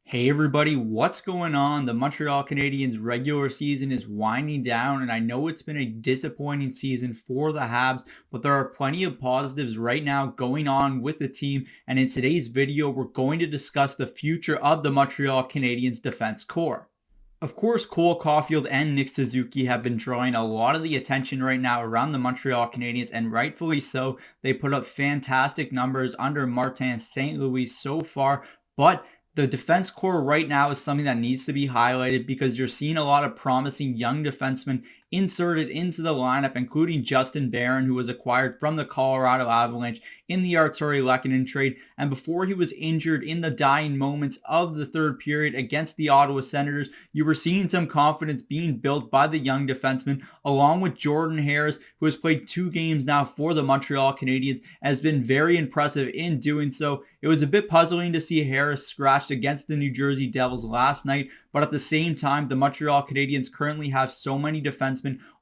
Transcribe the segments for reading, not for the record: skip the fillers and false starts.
Hey everybody, what's going on? The Montreal Canadiens regular season is winding down, and I know it's been a disappointing season for the Habs, but there are plenty of positives right now going on with the team. And in today's video, we're going to discuss the future of the Montreal Canadiens defense core. Of course, Cole Caulfield and Nick Suzuki have been drawing a lot of the attention right now around the Montreal Canadiens, and rightfully so. They put up fantastic numbers under Martin St. Louis so far, but the defense core right now is something that needs to be highlighted because you're seeing a lot of promising young defensemen inserted into the lineup, including Justin Barron, who was acquired from the Colorado Avalanche in the Artturi Lehkonen trade. And before he was injured in the dying moments of the third period against the Ottawa Senators, you were seeing some confidence being built by the young defenseman, along with Jordan Harris, who has played 2 games now for the Montreal Canadiens, has been very impressive in doing so. It was a bit puzzling to see Harris scratched against the New Jersey Devils last night, but at the same time, the Montreal Canadiens currently have so many defensemen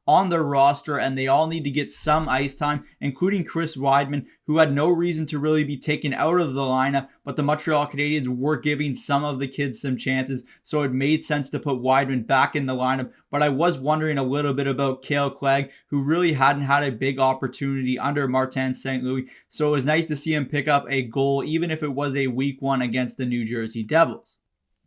on their roster, and they all need to get some ice time, including Chris Weidman, who had no reason to really be taken out of the lineup, but the Montreal Canadiens were giving some of the kids some chances, so it made sense to put Weidman back in the lineup. But I was wondering a little bit about Cale Clegg, who really hadn't had a big opportunity under Martin St. Louis, so it was nice to see him pick up a goal, even if it was a weak one against the New Jersey Devils.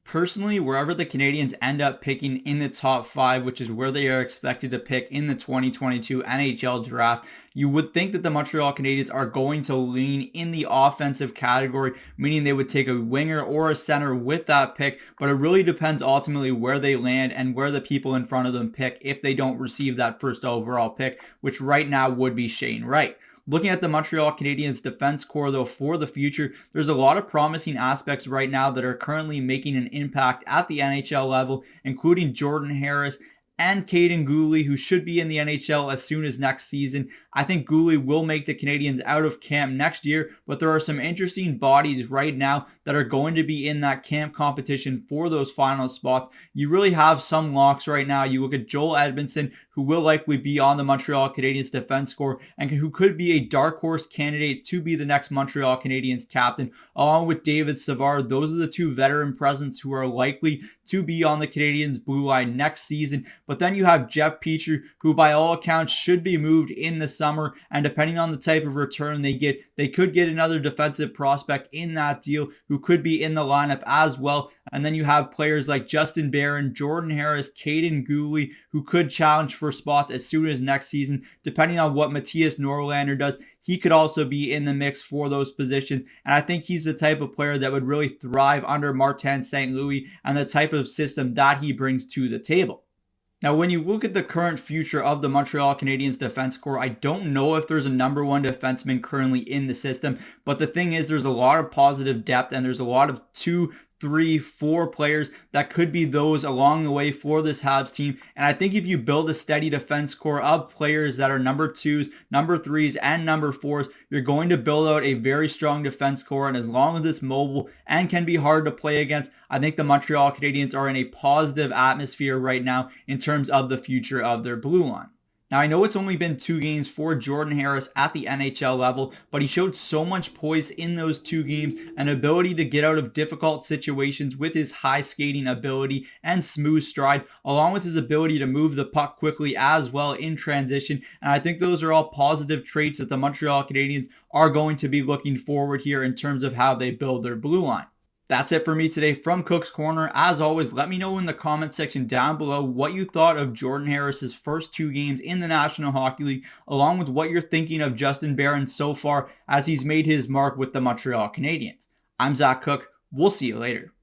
Personally, wherever the Canadiens end up picking in the top 5, which is where they are expected to pick in the 2022 NHL draft, you would think that the Montreal Canadiens are going to lean in the offensive category, meaning they would take a winger or a center with that pick, but it really depends ultimately where they land and where the people in front of them pick if they don't receive that first overall pick, which right now would be Shane Wright. Looking at the Montreal Canadiens defense core, though, for the future, there's a lot of promising aspects right now that are currently making an impact at the NHL level, including Jordan Harris and Kaiden Guhle, who should be in the NHL as soon as next season. I think Guhle will make the Canadiens out of camp next year, but there are some interesting bodies right now that are going to be in that camp competition for those final spots. You really have some locks right now. You look at Joel Edmondson, who will likely be on the Montreal Canadiens defense core and who could be a dark horse candidate to be the next Montreal Canadiens captain, along with David Savard. Those are the 2 veteran presence who are likely to be on the Canadiens blue line next season. But then you have Jeff Petrie, who by all accounts should be moved in the summer, and depending on the type of return they get, they could get another defensive prospect in that deal who could be in the lineup as well. And then you have players like Justin Barron, Jordan Harris, Kaiden Guhle, who could challenge for spots as soon as next season, depending on what Matthias Norlander does. He could also be in the mix for those positions. And I think he's the type of player that would really thrive under Martin St. Louis and the type of system that he brings to the table. Now, when you look at the current future of the Montreal Canadiens defense core, I don't know if there's a number 1 defenseman currently in the system, but the thing is there's a lot of positive depth and there's a lot of 2, 3, 4 players that could be those along the way for this Habs team. And I think if you build a steady defense core of players that are number 2s, number 3s, and number 4s, you're going to build out a very strong defense core. And as long as it's mobile and can be hard to play against, I think the Montreal Canadiens are in a positive atmosphere right now in terms of the future of their blue line. Now, I know it's only been 2 games for Jordan Harris at the NHL level, but he showed so much poise in those 2 games, an ability to get out of difficult situations with his high skating ability and smooth stride, along with his ability to move the puck quickly as well in transition. And I think those are all positive traits that the Montreal Canadiens are going to be looking forward here in terms of how they build their blue line. That's it for me today from Cook's Corner. As always, let me know in the comment section down below what you thought of Jordan Harris's first 2 games in the National Hockey League, along with what you're thinking of Justin Barron so far as he's made his mark with the Montreal Canadiens. I'm Zach Cook. We'll see you later.